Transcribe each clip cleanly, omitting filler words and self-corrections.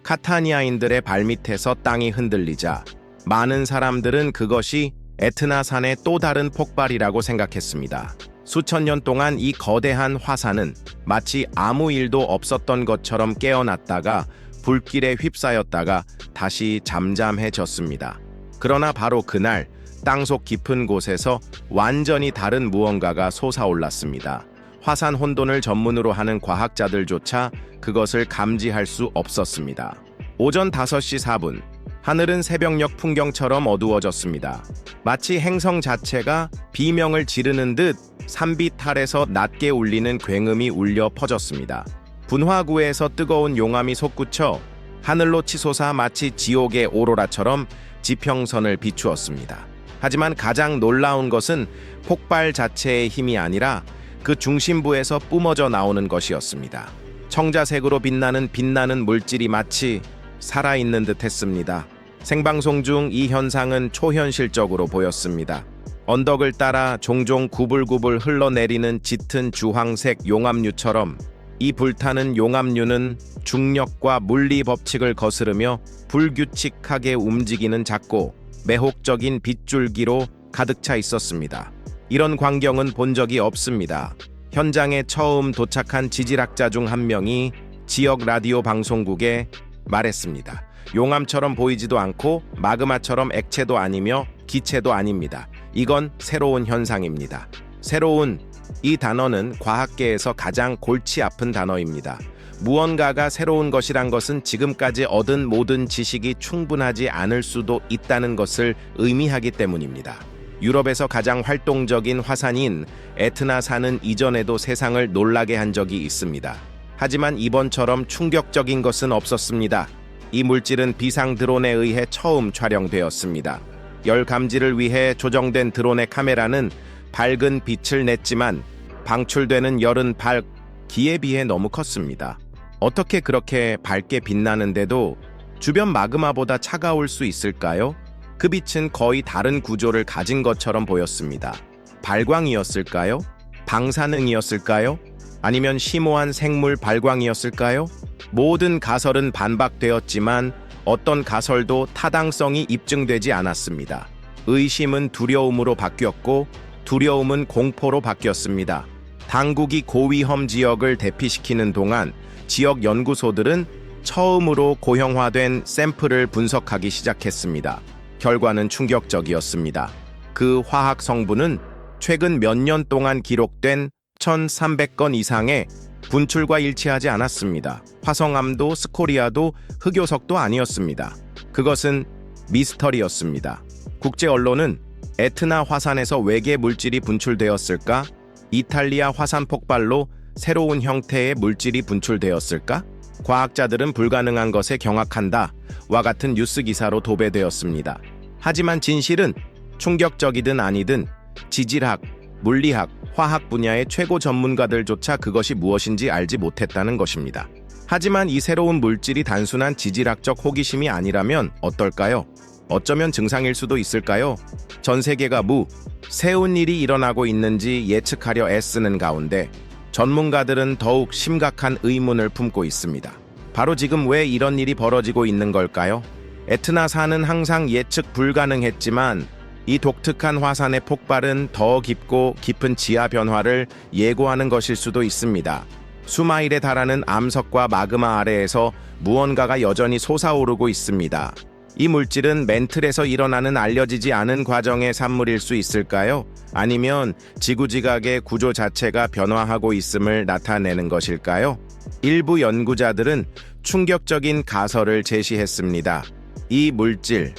카타니아인들의 발밑에서 땅이 흔들리자 많은 사람들은 그것이 에트나산의 또 다른 폭발이라고 생각했습니다. 수천 년 동안 이 거대한 화산은 마치 아무 일도 없었던 것처럼 깨어났다가 불길에 휩싸였다가 다시 잠잠해졌습니다. 그러나 바로 그날 땅속 깊은 곳에서 완전히 다른 무언가가 솟아올랐습니다. 화산 혼돈을 전문으로 하는 과학자들조차 그것을 감지할 수 없었습니다. 오전 5시 4분, 하늘은 새벽녘 풍경처럼 어두워졌습니다. 마치 행성 자체가 비명을 지르는 듯 산비탈에서 낮게 울리는 굉음이 울려 퍼졌습니다. 분화구에서 뜨거운 용암이 솟구쳐 하늘로 치솟아 마치 지옥의 오로라처럼 지평선을 비추었습니다. 하지만 가장 놀라운 것은 폭발 자체의 힘이 아니라 그 중심부에서 뿜어져 나오는 것이었습니다. 청자색으로 빛나는 물질이 마치 살아있는 듯 했습니다. 생방송 중 이 현상은 초현실적으로 보였습니다. 언덕을 따라 종종 구불구불 흘러내리는 짙은 주황색 용암류처럼 이 불타는 용암류는 중력과 물리 법칙을 거스르며 불규칙하게 움직이는 작고 매혹적인 빗줄기로 가득 차 있었습니다. 이런 광경은 본 적이 없습니다. 현장에 처음 도착한 지질학자 중 한 명이 지역 라디오 방송국에 말했습니다. 용암처럼 보이지도 않고 마그마처럼 액체도 아니며 기체도 아닙니다. 이건 새로운 현상입니다. 새로운, 이 단어는 과학계에서 가장 골치 아픈 단어입니다. 무언가가 새로운 것이란 것은 지금까지 얻은 모든 지식이 충분하지 않을 수도 있다는 것을 의미하기 때문입니다. 유럽에서 가장 활동적인 화산인 에트나산은 이전에도 세상을 놀라게 한 적이 있습니다. 하지만 이번처럼 충격적인 것은 없었습니다. 이 물질은 비상 드론에 의해 처음 촬영되었습니다. 열 감지를 위해 조정된 드론의 카메라는 밝은 빛을 냈지만 방출되는 열은 밝기에 비해 너무 컸습니다. 어떻게 그렇게 밝게 빛나는데도 주변 마그마보다 차가울 수 있을까요? 그 빛은 거의 다른 구조를 가진 것처럼 보였습니다. 발광이었을까요? 방사능이었을까요? 아니면 심오한 생물 발광이었을까요? 모든 가설은 반박되었지만 어떤 가설도 타당성이 입증되지 않았습니다. 의심은 두려움으로 바뀌었고 두려움은 공포로 바뀌었습니다. 당국이 고위험 지역을 대피시키는 동안 지역 연구소들은 처음으로 고형화된 샘플을 분석하기 시작했습니다. 결과는 충격적이었습니다. 그 화학 성분은 최근 몇 년 동안 기록된 1,300건 이상의 분출과 일치하지 않았습니다. 화성암도 스코리아도 흑요석도 아니었습니다. 그것은 미스터리였습니다. 국제 언론은 에트나 화산에서 외계 물질이 분출되었을까? 이탈리아 화산 폭발로 새로운 형태의 물질이 분출되었을까? 과학자들은 불가능한 것에 경악한다 와 같은 뉴스 기사로 도배되었습니다. 하지만 진실은 충격적이든 아니든 지질학, 물리학, 화학 분야의 최고 전문가들조차 그것이 무엇인지 알지 못했다는 것입니다. 하지만 이 새로운 물질이 단순한 지질학적 호기심이 아니라면 어떨까요? 어쩌면 증상일 수도 있을까요? 전 세계가 새로운 일이 일어나고 있는지 예측하려 애쓰는 가운데 전문가들은 더욱 심각한 의문을 품고 있습니다. 바로 지금 왜 이런 일이 벌어지고 있는 걸까요? 에트나산은 항상 예측 불가능했지만 이 독특한 화산의 폭발은 더 깊고 깊은 지하 변화를 예고하는 것일 수도 있습니다. 수마일에 달하는 암석과 마그마 아래에서 무언가가 여전히 솟아오르고 있습니다. 이 물질은 멘틀에서 일어나는 알려지지 않은 과정의 산물일 수 있을까요? 아니면 지구지각의 구조 자체가 변화하고 있음을 나타내는 것일까요? 일부 연구자들은 충격적인 가설을 제시했습니다. 이 물질,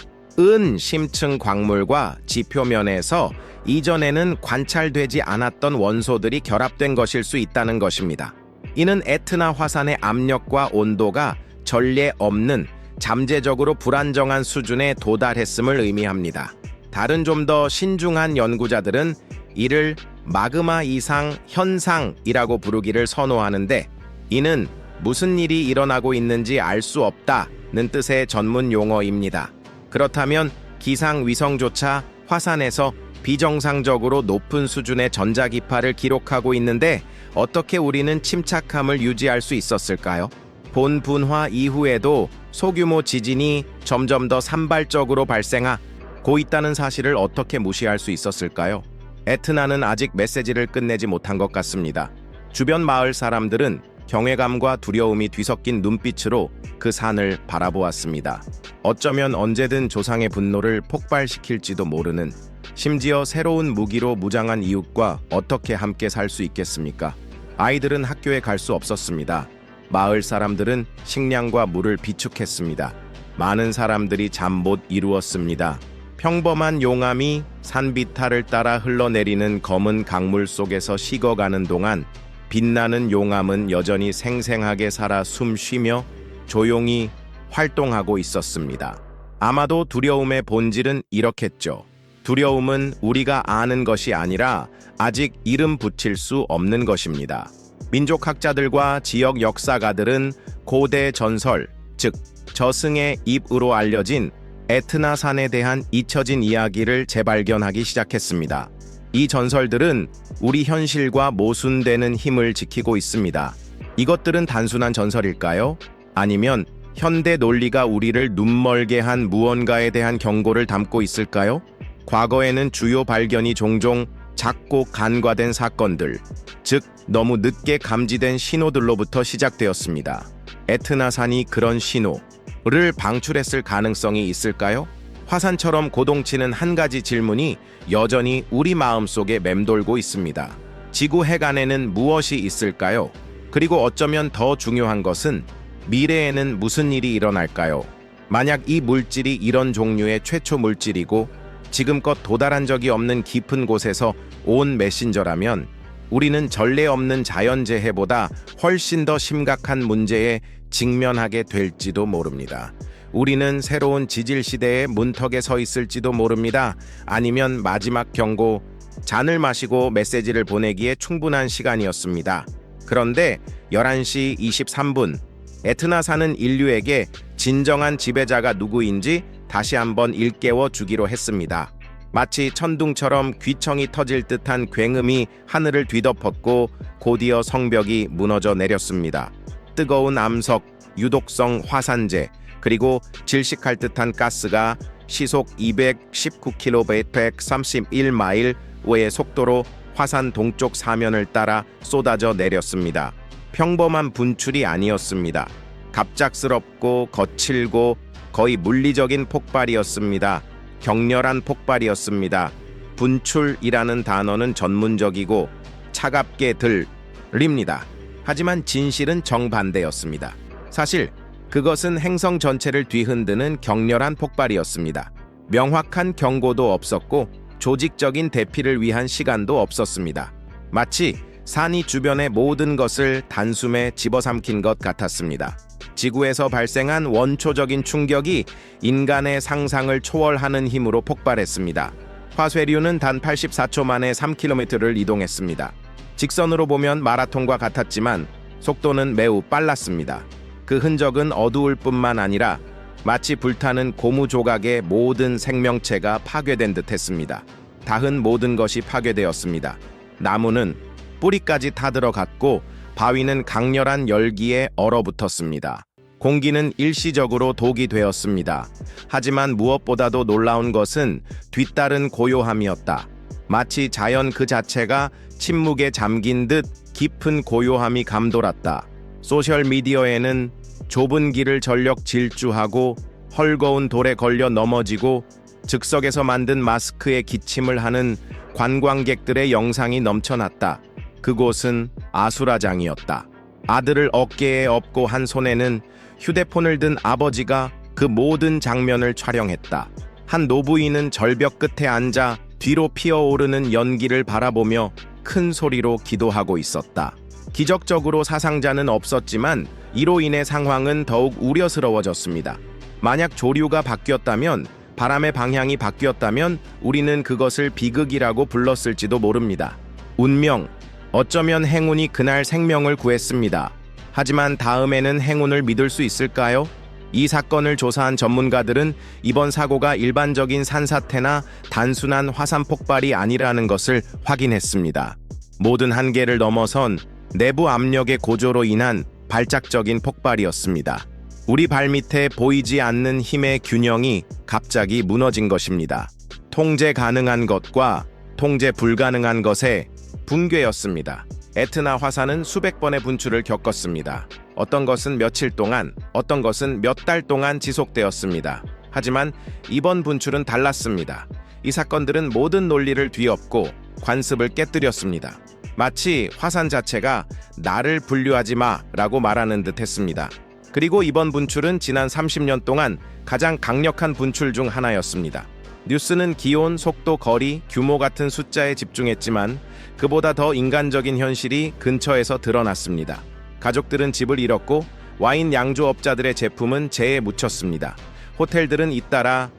심층 광물과 지표면에서 이전에는 관찰되지 않았던 원소들이 결합된 것일 수 있다는 것입니다. 이는 에트나 화산의 압력과 온도가 전례 없는 잠재적으로 불안정한 수준에 도달했음을 의미합니다. 다른 좀 더 신중한 연구자들은 이를 마그마 이상 현상이라고 부르기를 선호하는데, 이는 무슨 일이 일어나고 있는지 알 수 없다는 뜻의 전문 용어입니다. 그렇다면 기상위성조차 화산에서 비정상적으로 높은 수준의 전자기파를 기록하고 있는데 어떻게 우리는 침착함을 유지할 수 있었을까요? 본 분화 이후에도 소규모 지진이 점점 더 산발적으로 발생하고 있다는 사실을 어떻게 무시할 수 있었을까요? 에트나는 아직 메시지를 끝내지 못한 것 같습니다. 주변 마을 사람들은 경외감과 두려움이 뒤섞인 눈빛으로 그 산을 바라보았습니다. 어쩌면 언제든 조상의 분노를 폭발시킬지도 모르는, 심지어 새로운 무기로 무장한 이웃과 어떻게 함께 살 수 있겠습니까? 아이들은 학교에 갈 수 없었습니다. 마을 사람들은 식량과 물을 비축했습니다. 많은 사람들이 잠 못 이루었습니다. 평범한 용암이 산비탈을 따라 흘러내리는 검은 강물 속에서 식어가는 동안 빛나는 용암은 여전히 생생하게 살아 숨쉬며 조용히 활동하고 있었습니다. 아마도 두려움의 본질은 이렇겠죠. 두려움은 우리가 아는 것이 아니라 아직 이름 붙일 수 없는 것입니다. 민족학자들과 지역 역사가들은 고대 전설, 즉 저승의 입으로 알려진 에트나 산에 대한 잊혀진 이야기를 재발견하기 시작했습니다. 이 전설들은 우리 현실과 모순되는 힘을 지키고 있습니다. 이것들은 단순한 전설일까요? 아니면 현대 논리가 우리를 눈멀게 한 무언가에 대한 경고를 담고 있을까요? 과거에는 주요 발견이 종종 작고 간과된 사건들, 즉 너무 늦게 감지된 신호들로부터 시작되었습니다. 에트나 산이 그런 신호를 방출했을 가능성이 있을까요? 화산처럼 고동치는 한 가지 질문이 여전히 우리 마음속에 맴돌고 있습니다. 지구 해관에는 무엇이 있을까요? 그리고 어쩌면 더 중요한 것은 미래에는 무슨 일이 일어날까요? 만약 이 물질이 이런 종류의 최초 물질이고 지금껏 도달한 적이 없는 깊은 곳에서 온 메신저라면 우리는 전례 없는 자연재해보다 훨씬 더 심각한 문제에 직면하게 될지도 모릅니다. 우리는 새로운 지질 시대의 문턱에 서 있을지도 모릅니다. 아니면 마지막 경고, 잔을 마시고 메시지를 보내기에 충분한 시간이었습니다. 그런데 11시 23분, 에트나 산은 인류에게 진정한 지배자가 누구인지 다시 한번 일깨워 주기로 했습니다. 마치 천둥처럼 귀청이 터질 듯한 굉음이 하늘을 뒤덮었고 곧이어 성벽이 무너져 내렸습니다. 뜨거운 암석, 유독성 화산재, 그리고 질식할 듯한 가스가 시속 219km 131마일의 속도로 화산 동쪽 사면을 따라 쏟아져 내렸습니다. 평범한 분출이 아니었습니다. 갑작스럽고 거칠고 거의 물리적인 폭발이었습니다. 격렬한 폭발이었습니다. 분출이라는 단어는 전문적이고 차갑게 들립니다. 하지만 진실은 정반대였습니다. 사실 그것은 행성 전체를 뒤흔드는 격렬한 폭발이었습니다. 명확한 경고도 없었고 조직적인 대피를 위한 시간도 없었습니다. 마치 산이 주변의 모든 것을 단숨에 집어삼킨 것 같았습니다. 지구에서 발생한 원초적인 충격이 인간의 상상을 초월하는 힘으로 폭발했습니다. 화쇄류는 단 84초 만에 3km를 이동했습니다. 직선으로 보면 마라톤과 같았지만 속도는 매우 빨랐습니다. 그 흔적은 어두울 뿐만 아니라 마치 불타는 고무 조각의 모든 생명체가 파괴된 듯했습니다. 닿은 모든 것이 파괴되었습니다. 나무는 뿌리까지 타들어갔고 바위는 강렬한 열기에 얼어붙었습니다. 공기는 일시적으로 독이 되었습니다. 하지만 무엇보다도 놀라운 것은 뒤따른 고요함이었다. 마치 자연 그 자체가 침묵에 잠긴 듯 깊은 고요함이 감돌았다. 소셜미디어에는 좁은 길을 전력 질주하고 헐거운 돌에 걸려 넘어지고 즉석에서 만든 마스크에 기침을 하는 관광객들의 영상이 넘쳐났다. 그곳은 아수라장이었다. 아들을 어깨에 업고 한 손에는 휴대폰을 든 아버지가 그 모든 장면을 촬영했다. 한 노부인은 절벽 끝에 앉아 뒤로 피어오르는 연기를 바라보며 큰 소리로 기도하고 있었다. 기적적으로 사상자는 없었지만 이로 인해 상황은 더욱 우려스러워졌습니다. 만약 조류가 바뀌었다면, 바람의 방향이 바뀌었다면 우리는 그것을 비극이라고 불렀을지도 모릅니다. 운명, 어쩌면 행운이 그날 생명을 구했습니다. 하지만 다음에는 행운을 믿을 수 있을까요? 이 사건을 조사한 전문가들은 이번 사고가 일반적인 산사태나 단순한 화산 폭발이 아니라는 것을 확인했습니다. 모든 한계를 넘어선 내부 압력의 고조로 인한 발작적인 폭발이었습니다. 우리 발밑에 보이지 않는 힘의 균형이 갑자기 무너진 것입니다. 통제 가능한 것과 통제 불가능한 것의 붕괴였습니다. 에트나 화산은 수백 번의 분출을 겪었습니다. 어떤 것은 며칠 동안, 어떤 것은 몇 달 동안 지속되었습니다. 하지만 이번 분출은 달랐습니다. 이 사건들은 모든 논리를 뒤엎고 관습을 깨뜨렸습니다. 마치 화산 자체가 나를 분류하지 마라고 말하는 듯 했습니다. 그리고 이번 분출은 지난 30년 동안 가장 강력한 분출 중 하나였습니다. 뉴스는 기온, 속도, 거리, 규모 같은 숫자에 집중했지만 그보다 더 인간적인 현실이 근처에서 드러났습니다. 가족들은 집을 잃었고 와인 양조업자들의 제품은 재에 묻혔습니다. 호텔들은 잇따라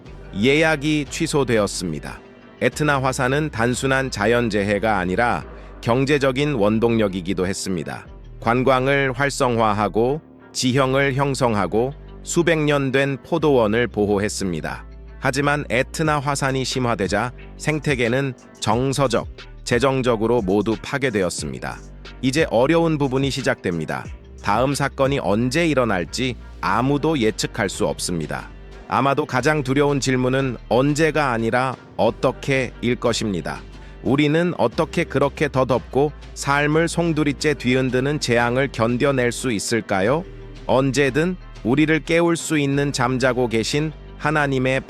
예약이 취소되었습니다. 에트나 화산은 단순한 자연재해가 아니라 경제적인 원동력이기도 했습니다. 관광을 활성화하고 지형을 형성하고 수백 년 된 포도원을 보호했습니다. 하지만 에트나 화산이 심화되자 생태계는 정서적, 재정적으로 모두 파괴되었습니다. 이제 어려운 부분이 시작됩니다. 다음 사건이 언제 일어날지 아무도 예측할 수 없습니다. 아마도 가장 두려운 질문은 언제가 아니라 어떻게일 것입니다. 우리는 어떻게 그렇게 더덥고 삶을 송두리째 뒤흔드는 재앙을 견뎌낼 수 있을까요? 언제든 우리를 깨울 수 있는 잠자고 계신 하나님의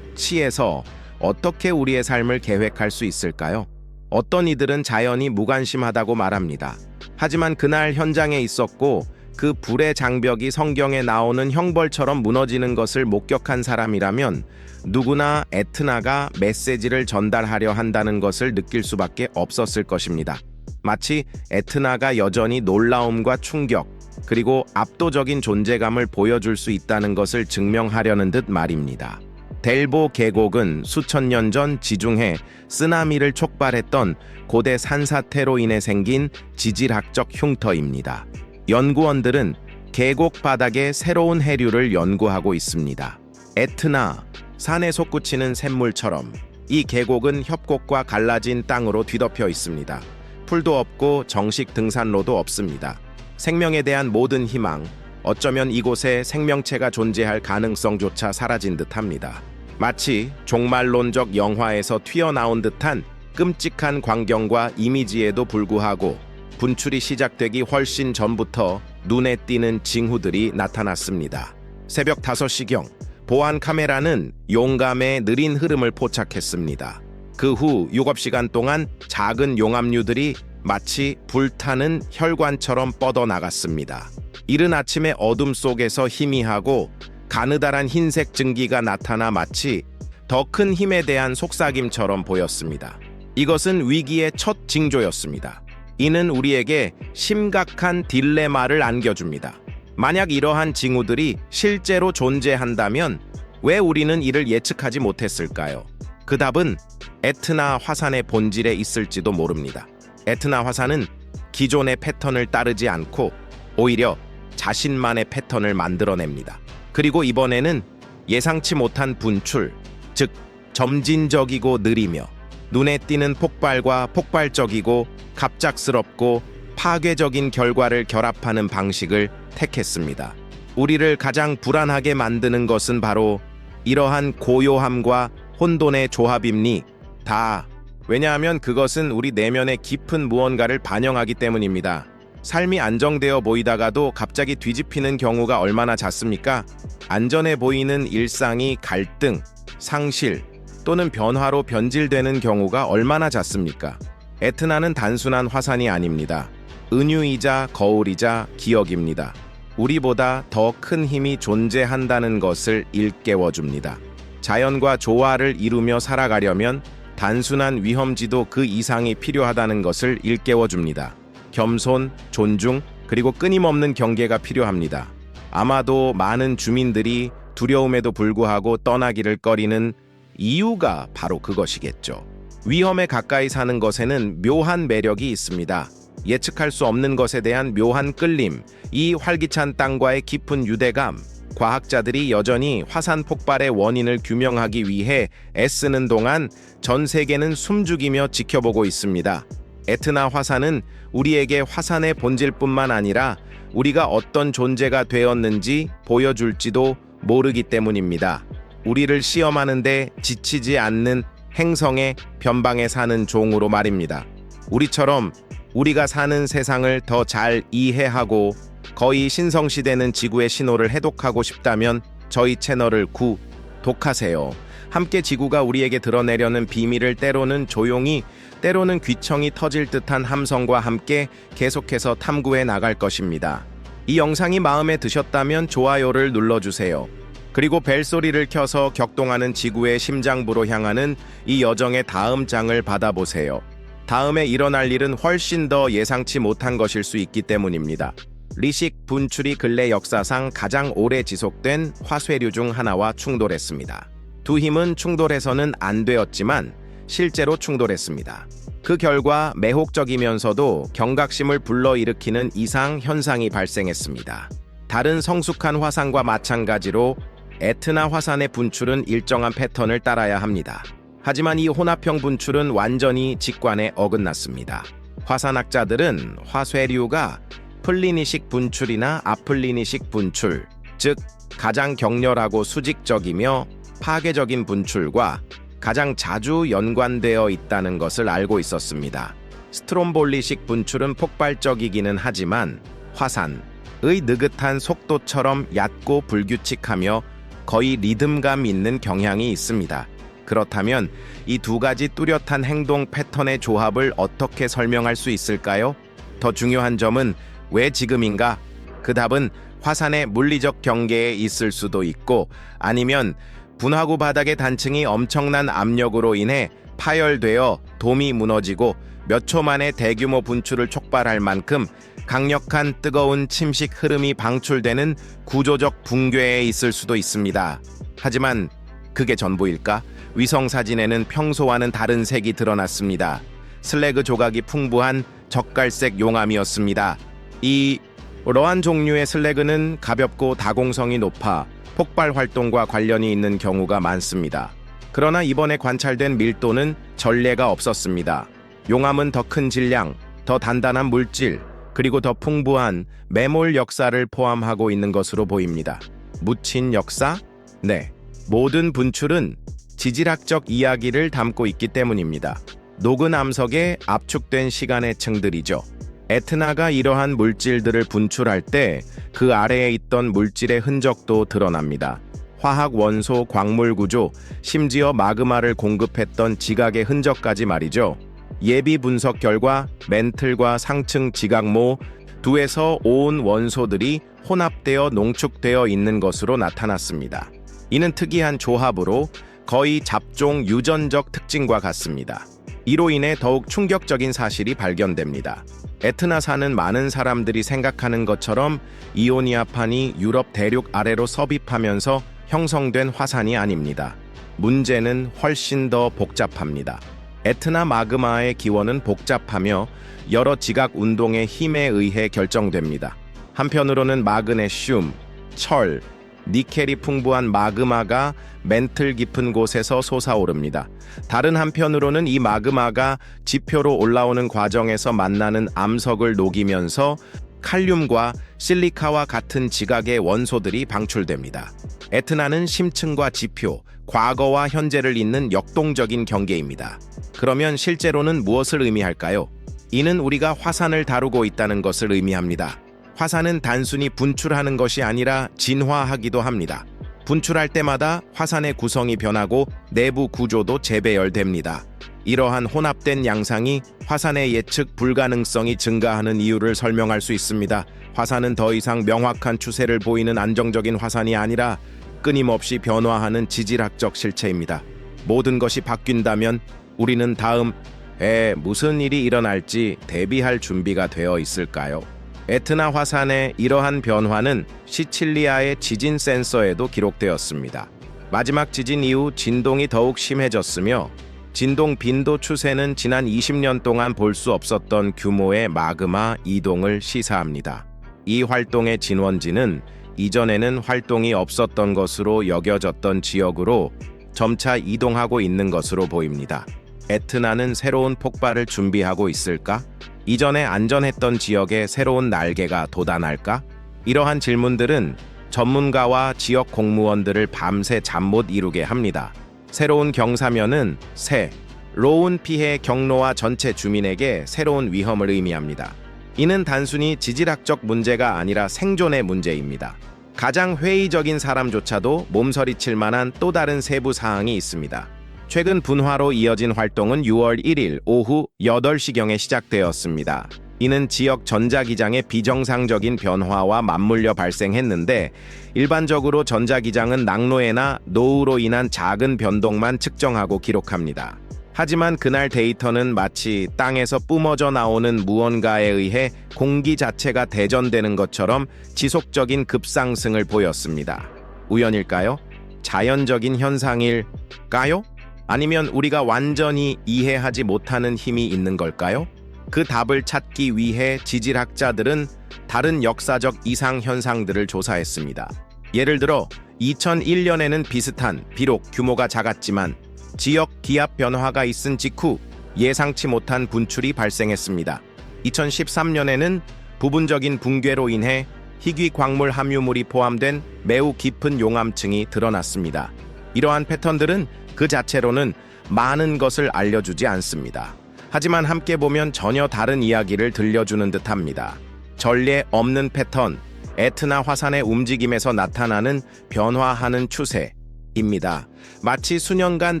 발치에서 어떻게 우리의 삶을 계획할 수 있을까요? 어떤 이들은 자연이 무관심하다고 말합니다. 하지만 그날 현장에 있었고 그 불의 장벽이 성경에 나오는 형벌처럼 무너지는 것을 목격한 사람이라면 누구나 에트나가 메시지를 전달하려 한다는 것을 느낄 수밖에 없었을 것입니다. 마치 에트나가 여전히 놀라움과 충격, 그리고 압도적인 존재감을 보여줄 수 있다는 것을 증명하려는 듯 말입니다. 델보 계곡은 수천 년 전 지중해 쓰나미를 촉발했던 고대 산사태로 인해 생긴 지질학적 흉터입니다. 연구원들은 계곡 바닥의 새로운 해류를 연구하고 있습니다. 에트나, 산에 솟구치는 샘물처럼 이 계곡은 협곡과 갈라진 땅으로 뒤덮여 있습니다. 풀도 없고 정식 등산로도 없습니다. 생명에 대한 모든 희망, 어쩌면 이곳에 생명체가 존재할 가능성조차 사라진 듯합니다. 마치 종말론적 영화에서 튀어나온 듯한 끔찍한 광경과 이미지에도 불구하고 분출이 시작되기 훨씬 전부터 눈에 띄는 징후들이 나타났습니다. 새벽 5시경, 보안 카메라는 용감의 느린 흐름을 포착했습니다. 그 후 6시간 동안 작은 용암류들이 마치 불타는 혈관처럼 뻗어나갔습니다. 이른 아침에 어둠 속에서 희미하고 가느다란 흰색 증기가 나타나 마치 더 큰 힘에 대한 속삭임처럼 보였습니다. 이것은 위기의 첫 징조였습니다. 이는 우리에게 심각한 딜레마를 안겨줍니다. 만약 이러한 징후들이 실제로 존재한다면 왜 우리는 이를 예측하지 못했을까요? 그 답은 에트나 화산의 본질에 있을지도 모릅니다. 에트나 화산은 기존의 패턴을 따르지 않고 오히려 자신만의 패턴을 만들어냅니다. 그리고 이번에는 예상치 못한 분출, 즉 점진적이고 느리며 눈에 띄는 폭발과 폭발적이고 갑작스럽고 파괴적인 결과를 결합하는 방식을 택했습니다. 우리를 가장 불안하게 만드는 것은 바로 이러한 고요함과 혼돈의 조합입니 다. 왜냐하면 그것은 우리 내면의 깊은 무언가를 반영하기 때문입니다. 삶이 안정되어 보이다가도 갑자기 뒤집히는 경우가 얼마나 잦습니까? 안전해 보이는 일상이 갈등, 상실 또는 변화로 변질되는 경우가 얼마나 잦습니까? 에트나는 단순한 화산이 아닙니다. 은유이자 거울이자 기억입니다. 우리보다 더 큰 힘이 존재한다는 것을 일깨워줍니다. 자연과 조화를 이루며 살아가려면 단순한 위험지도 그 이상이 필요하다는 것을 일깨워줍니다. 겸손, 존중, 그리고 끊임없는 경계가 필요합니다. 아마도 많은 주민들이 두려움에도 불구하고 떠나기를 꺼리는 이유가 바로 그것이겠죠. 위험에 가까이 사는 것에는 묘한 매력이 있습니다. 예측할 수 없는 것에 대한 묘한 끌림, 이 활기찬 땅과의 깊은 유대감, 과학자들이 여전히 화산 폭발의 원인을 규명하기 위해 애쓰는 동안 전 세계는 숨죽이며 지켜보고 있습니다. 에트나 화산은 우리에게 화산의 본질뿐만 아니라 우리가 어떤 존재가 되었는지 보여줄지도 모르기 때문입니다. 우리를 시험하는데 지치지 않는 행성의 변방에 사는 종으로 말입니다. 우리처럼 우리가 사는 세상을 더 잘 이해하고 거의 신성시대는 지구의 신호를 해독하고 싶다면 저희 채널을 구독하세요. 함께 지구가 우리에게 드러내려는 비밀을 때로는 조용히, 때로는 귀청이 터질 듯한 함성과 함께 계속해서 탐구해 나갈 것입니다. 이 영상이 마음에 드셨다면 좋아요를 눌러주세요. 그리고 벨소리를 켜서 격동하는 지구의 심장부로 향하는 이 여정의 다음 장을 받아보세요. 다음에 일어날 일은 훨씬 더 예상치 못한 것일 수 있기 때문입니다. 리식 분출이 근래 역사상 가장 오래 지속된 화쇄류 중 하나와 충돌했습니다. 두 힘은 충돌해서는 안 되었지만 실제로 충돌했습니다. 그 결과 매혹적이면서도 경각심을 불러일으키는 이상 현상이 발생했습니다. 다른 성숙한 화산과 마찬가지로 에트나 화산의 분출은 일정한 패턴을 따라야 합니다. 하지만 이 혼합형 분출은 완전히 직관에 어긋났습니다. 화산학자들은 화쇄류가 플리니식 분출이나 아플리니식 분출, 즉 가장 격렬하고 수직적이며 파괴적인 분출과 가장 자주 연관되어 있다는 것을 알고 있었습니다. 스트롬볼리식 분출은 폭발적이기는 하지만 화산의 느긋한 속도처럼 얕고 불규칙하며 거의 리듬감 있는 경향이 있습니다. 그렇다면 이 두 가지 뚜렷한 행동 패턴의 조합을 어떻게 설명할 수 있을까요? 더 중요한 점은 왜 지금인가? 그 답은 화산의 물리적 경계에 있을 수도 있고 아니면 분화구 바닥의 단층이 엄청난 압력으로 인해 파열되어 돔이 무너지고 몇 초 만에 대규모 분출을 촉발할 만큼 강력한 뜨거운 침식 흐름이 방출되는 구조적 붕괴에 있을 수도 있습니다. 하지만 그게 전부일까? 위성 사진에는 평소와는 다른 색이 드러났습니다. 슬래그 조각이 풍부한 적갈색 용암이었습니다. 이러한 종류의 슬래그는 가볍고 다공성이 높아 폭발 활동과 관련이 있는 경우가 많습니다. 그러나 이번에 관찰된 밀도는 전례가 없었습니다. 용암은 더 큰 질량, 더 단단한 물질, 그리고 더 풍부한 매몰 역사를 포함하고 있는 것으로 보입니다. 묻힌 역사? 네. 모든 분출은 지질학적 이야기를 담고 있기 때문입니다. 녹은 암석에 압축된 시간의 층들이죠. 에트나가 이러한 물질들을 분출할 때 그 아래에 있던 물질의 흔적도 드러납니다. 화학 원소, 광물 구조, 심지어 마그마를 공급했던 지각의 흔적까지 말이죠. 예비 분석 결과 멘틀과 상층 지각모 2에서 5온 원소들이 혼합되어 농축되어 있는 것으로 나타났습니다. 이는 특이한 조합으로 거의 잡종 유전적 특징과 같습니다. 이로 인해 더욱 충격적인 사실이 발견됩니다. 에트나산은 많은 사람들이 생각하는 것처럼 이오니아판이 유럽 대륙 아래로 섭입하면서 형성된 화산이 아닙니다. 문제는 훨씬 더 복잡합니다. 에트나 마그마의 기원은 복잡하며 여러 지각 운동의 힘에 의해 결정됩니다. 한편으로는 마그네슘, 철, 니켈이 풍부한 마그마가 멘틀 깊은 곳에서 솟아오릅니다. 다른 한편으로는 이 마그마가 지표로 올라오는 과정에서 만나는 암석을 녹이면서 칼륨과 실리카와 같은 지각의 원소들이 방출됩니다. 에트나는 심층과 지표, 과거와 현재를 잇는 역동적인 경계입니다. 그러면 실제로는 무엇을 의미할까요? 이는 우리가 화산을 다루고 있다는 것을 의미합니다. 화산은 단순히 분출하는 것이 아니라 진화하기도 합니다. 분출할 때마다 화산의 구성이 변하고 내부 구조도 재배열됩니다. 이러한 혼합된 양상이 화산의 예측 불가능성이 증가하는 이유를 설명할 수 있습니다. 화산은 더 이상 명확한 추세를 보이는 안정적인 화산이 아니라 끊임없이 변화하는 지질학적 실체입니다. 모든 것이 바뀐다면 우리는 다음에 무슨 일이 일어날지 대비할 준비가 되어 있을까요? 에트나 화산의 이러한 변화는 시칠리아의 지진 센서에도 기록되었습니다. 마지막 지진 이후 진동이 더욱 심해졌으며 진동 빈도 추세는 지난 20년 동안 볼 수 없었던 규모의 마그마 이동을 시사합니다. 이 활동의 진원지는 이전에는 활동이 없었던 것으로 여겨졌던 지역으로 점차 이동하고 있는 것으로 보입니다. 에트나는 새로운 폭발을 준비하고 있을까? 이전에 안전했던 지역에 새로운 날개가 돋아날까? 이러한 질문들은 전문가와 지역 공무원들을 밤새 잠 못 이루게 합니다. 새로운 경사면은 새로운 피해 경로와 전체 주민에게 새로운 위험을 의미합니다. 이는 단순히 지질학적 문제가 아니라 생존의 문제입니다. 가장 회의적인 사람조차도 몸서리칠 만한 또 다른 세부 사항이 있습니다. 최근 분화로 이어진 활동은 6월 1일 오후 8시경에 시작되었습니다. 이는 지역 전자기장의 비정상적인 변화와 맞물려 발생했는데, 일반적으로 전자기장은 낙노해나 노우로 인한 작은 변동만 측정하고 기록합니다. 하지만 그날 데이터는 마치 땅에서 뿜어져 나오는 무언가에 의해 공기 자체가 대전되는 것처럼 지속적인 급상승을 보였습니다. 우연일까요? 자연적인 현상일까요? 아니면 우리가 완전히 이해하지 못하는 힘이 있는 걸까요? 그 답을 찾기 위해 지질학자들은 다른 역사적 이상 현상들을 조사했습니다. 예를 들어 2001년에는 비슷한, 비록 규모가 작았지만 지역 기압 변화가 있은 직후 예상치 못한 분출이 발생했습니다. 2013년에는 부분적인 붕괴로 인해 희귀 광물 함유물이 포함된 매우 깊은 용암층이 드러났습니다. 이러한 패턴들은 그 자체로는 많은 것을 알려주지 않습니다. 하지만 함께 보면 전혀 다른 이야기를 들려주는 듯합니다. 전례 없는 패턴, 에트나 화산의 움직임에서 나타나는 변화하는 추세입니다. 마치 수년간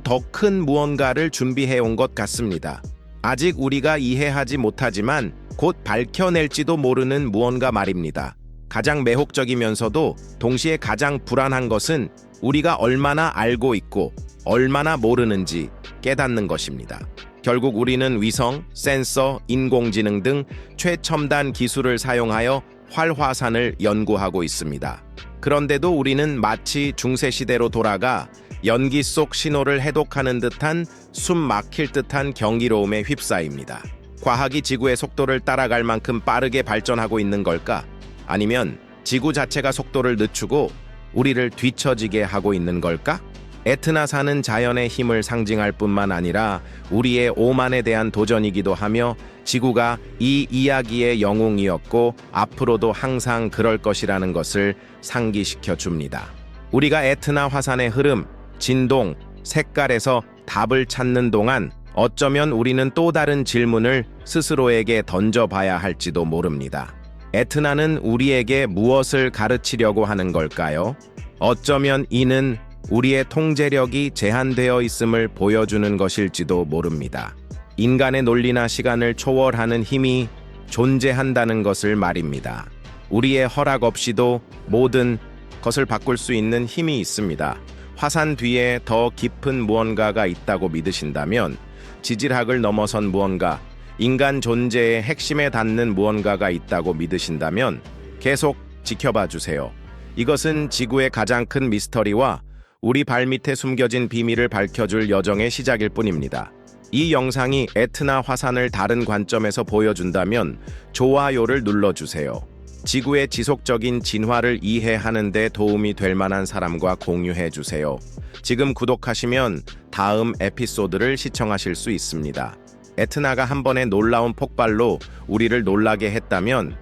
더 큰 무언가를 준비해온 것 같습니다. 아직 우리가 이해하지 못하지만 곧 밝혀낼지도 모르는 무언가 말입니다. 가장 매혹적이면서도 동시에 가장 불안한 것은 우리가 얼마나 알고 있고 얼마나 모르는지 깨닫는 것입니다. 결국 우리는 위성, 센서, 인공지능 등 최첨단 기술을 사용하여 활화산을 연구하고 있습니다. 그런데도 우리는 마치 중세시대로 돌아가 연기 속 신호를 해독하는 듯한 숨 막힐 듯한 경이로움에 휩싸입니다. 과학이 지구의 속도를 따라갈 만큼 빠르게 발전하고 있는 걸까? 아니면 지구 자체가 속도를 늦추고 우리를 뒤처지게 하고 있는 걸까? 에트나산은 자연의 힘을 상징할 뿐만 아니라 우리의 오만에 대한 도전이기도 하며, 지구가 이 이야기의 영웅이었고 앞으로도 항상 그럴 것이라는 것을 상기시켜 줍니다. 우리가 에트나 화산의 흐름, 진동, 색깔에서 답을 찾는 동안 어쩌면 우리는 또 다른 질문을 스스로에게 던져봐야 할지도 모릅니다. 에트나는 우리에게 무엇을 가르치려고 하는 걸까요? 어쩌면 이는 우리의 통제력이 제한되어 있음을 보여주는 것일지도 모릅니다. 인간의 논리나 시간을 초월하는 힘이 존재한다는 것을 말입니다. 우리의 허락 없이도 모든 것을 바꿀 수 있는 힘이 있습니다. 화산 뒤에 더 깊은 무언가가 있다고 믿으신다면, 지질학을 넘어선 무언가, 인간 존재의 핵심에 닿는 무언가가 있다고 믿으신다면 계속 지켜봐 주세요. 이것은 지구의 가장 큰 미스터리와 우리 발밑에 숨겨진 비밀을 밝혀줄 여정의 시작일 뿐입니다. 이 영상이 에트나 화산을 다른 관점에서 보여준다면 좋아요를 눌러주세요. 지구의 지속적인 진화를 이해하는 데 도움이 될 만한 사람과 공유해주세요. 지금 구독하시면 다음 에피소드를 시청하실 수 있습니다. 에트나가 한 번의 놀라운 폭발로 우리를 놀라게 했다면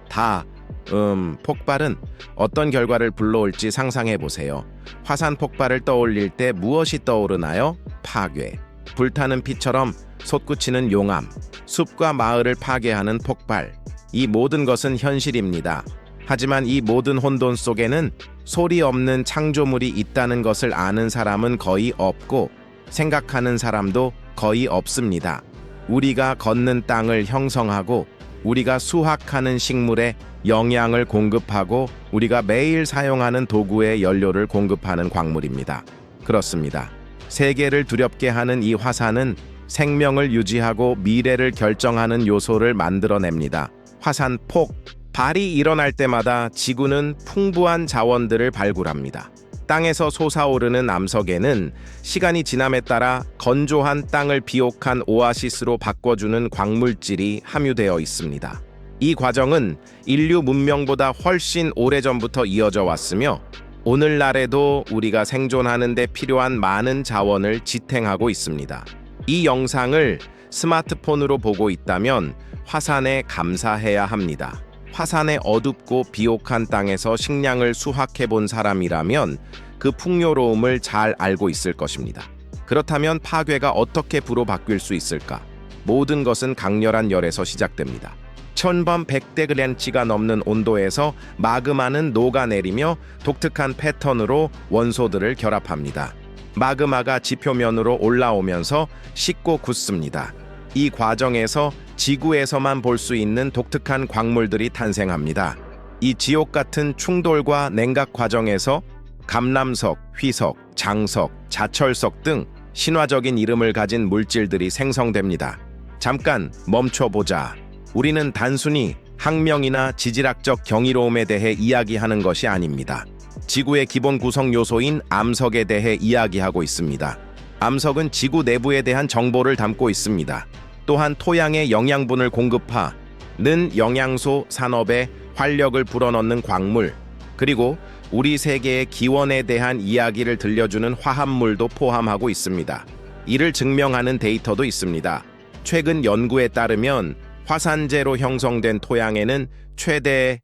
폭발은 어떤 결과를 불러올지 상상해보세요. 화산 폭발을 떠올릴 때 무엇이 떠오르나요? 파괴. 불타는 피처럼 솟구치는 용암, 숲과 마을을 파괴하는 폭발. 이 모든 것은 현실입니다. 하지만 이 모든 혼돈 속에는 소리 없는 창조물이 있다는 것을 아는 사람은 거의 없고, 생각하는 사람도 거의 없습니다. 우리가 걷는 땅을 형성하고, 우리가 수확하는 식물에 영양을 공급하고, 우리가 매일 사용하는 도구에 연료를 공급하는 광물입니다. 그렇습니다. 세계를 두렵게 하는 이 화산은 생명을 유지하고 미래를 결정하는 요소를 만들어냅니다. 화산 폭발이 일어날 때마다 지구는 풍부한 자원들을 발굴합니다. 땅에서 솟아오르는 암석에는 시간이 지남에 따라 건조한 땅을 비옥한 오아시스로 바꿔주는 광물질이 함유되어 있습니다. 이 과정은 인류 문명보다 훨씬 오래전부터 이어져 왔으며, 오늘날에도 우리가 생존하는 데 필요한 많은 자원을 지탱하고 있습니다. 이 영상을 스마트폰으로 보고 있다면 화산에 감사해야 합니다. 화산의 어둡고 비옥한 땅에서 식량을 수확해 본 사람이라면 그 풍요로움을 잘 알고 있을 것입니다. 그렇다면 파괴가 어떻게 불로 바뀔 수 있을까? 모든 것은 강렬한 열에서 시작됩니다. 1100대 넘는 온도에서 마그마는 녹아내리며 독특한 패턴으로 원소들을 결합합니다. 마그마가 지표면으로 올라오면서 식고 굳습니다. 이 과정에서 지구에서만 볼 수 있는 독특한 광물들이 탄생합니다. 이 지옥 같은 충돌과 냉각 과정에서 감람석, 휘석, 장석, 자철석 등 신화적인 이름을 가진 물질들이 생성됩니다. 잠깐 멈춰보자. 우리는 단순히 학명이나 지질학적 경이로움에 대해 이야기하는 것이 아닙니다. 지구의 기본 구성 요소인 암석에 대해 이야기하고 있습니다. 암석은 지구 내부에 대한 정보를 담고 있습니다. 또한 토양에 영양분을 공급하는 영양소 산업에 활력을 불어넣는 광물, 그리고 우리 세계의 기원에 대한 이야기를 들려주는 화합물도 포함하고 있습니다. 이를 증명하는 데이터도 있습니다. 최근 연구에 따르면 화산재로 형성된 토양에는 최대의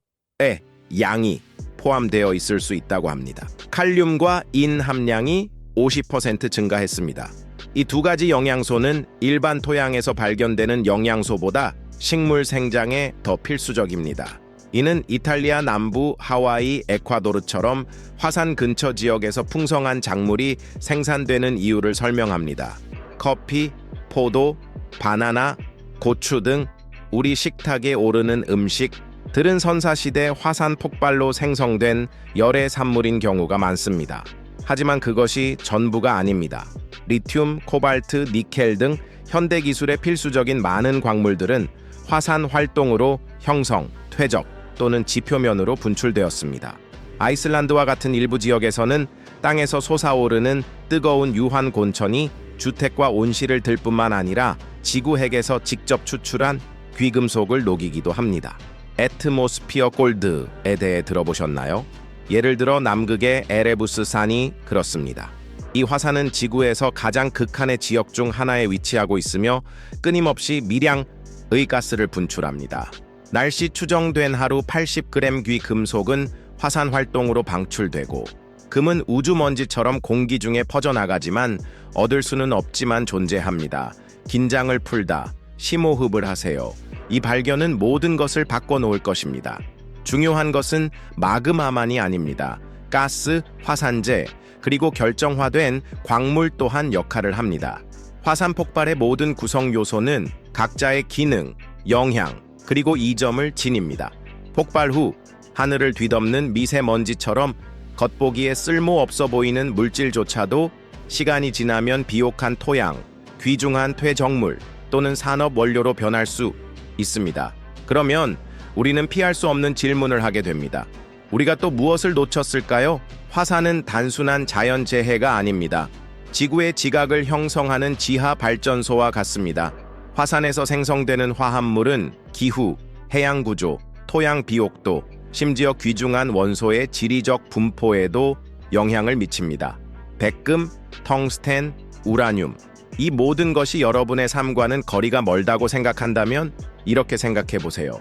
양이 포함되어 있을 수 있다고 합니다. 칼륨과 인 함량이 50% 증가했습니다. 이 두 가지 영양소는 일반 토양에서 발견되는 영양소보다 식물 생장에 더 필수적입니다. 이는 이탈리아 남부, 하와이, 에콰도르처럼 화산 근처 지역에서 풍성한 작물이 생산되는 이유를 설명합니다. 커피, 포도, 바나나, 고추 등 우리 식탁에 오르는 음식들은 선사시대 화산 폭발로 생성된 열의 산물인 경우가 많습니다. 하지만 그것이 전부가 아닙니다. 리튬, 코발트, 니켈 등 현대 기술의 필수적인 많은 광물들은 화산 활동으로 형성, 퇴적 또는 지표면으로 분출되었습니다. 아이슬란드와 같은 일부 지역에서는 땅에서 솟아오르는 뜨거운 유황 곤천이 주택과 온실을 들 뿐만 아니라 지구 핵에서 직접 추출한 귀금속을 녹이기도 합니다. 애트모스피어 골드에 대해 들어보셨나요? 예를 들어 남극의 에레부스 산이 그렇습니다. 이 화산은 지구에서 가장 극한의 지역 중 하나에 위치하고 있으며 끊임없이 미량의 가스를 분출합니다. 날씨 추정된 하루 80g 귀 금속은 화산 활동으로 방출되고, 금은 우주먼지처럼 공기 중에 퍼져나가지만 얻을 수는 없지만 존재합니다. 긴장을 풀다, 심호흡을 하세요. 이 발견은 모든 것을 바꿔놓을 것입니다. 중요한 것은 마그마만이 아닙니다. 가스, 화산재, 그리고 결정화된 광물 또한 역할을 합니다. 화산 폭발의 모든 구성 요소는 각자의 기능, 영향, 그리고 이점을 지닙니다. 폭발 후 하늘을 뒤덮는 미세먼지처럼 겉보기에 쓸모없어 보이는 물질조차도 시간이 지나면 비옥한 토양, 귀중한 퇴적물 또는 산업 원료로 변할 수 있습니다. 그러면 우리는 피할 수 없는 질문을 하게 됩니다. 우리가 또 무엇을 놓쳤을까요? 화산은 단순한 자연재해가 아닙니다. 지구의 지각을 형성하는 지하 발전소와 같습니다. 화산에서 생성되는 화합물은 기후, 해양 구조, 토양 비옥도, 심지어 귀중한 원소의 지리적 분포에도 영향을 미칩니다. 백금, 텅스텐, 우라늄, 이 모든 것이 여러분의 삶과는 거리가 멀다고 생각한다면 이렇게 생각해 보세요.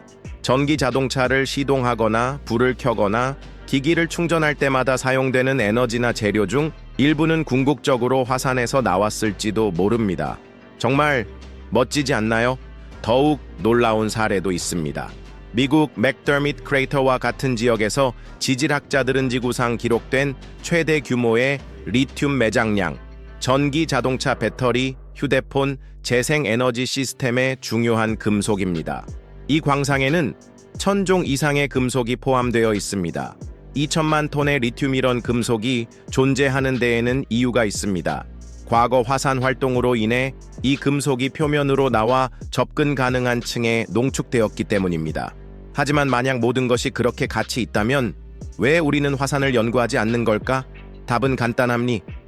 전기 자동차를 시동하거나 불을 켜거나 기기를 충전할 때마다 사용되는 에너지나 재료 중 일부는 궁극적으로 화산에서 나왔을지도 모릅니다. 정말 멋지지 않나요? 더욱 놀라운 사례도 있습니다. 미국 맥더밋 크레이터와 같은 지역에서 지질학자들은 지구상 기록된 최대 규모의 리튬 매장량, 전기 자동차 배터리, 휴대폰, 재생에너지 시스템의 중요한 금속입니다. 이 광상에는 1000종 이상의 금속이 포함되어 있습니다. 2000만 톤의 리튬 이런 금속이 존재하는 데에는 이유가 있습니다. 과거 화산 활동으로 인해 이 금속이 표면으로 나와 접근 가능한 층에 농축되었기 때문입니다. 하지만 만약 모든 것이 그렇게 가치 있다면 왜 우리는 화산을 연구하지 않는 걸까? 답은 간단합니다.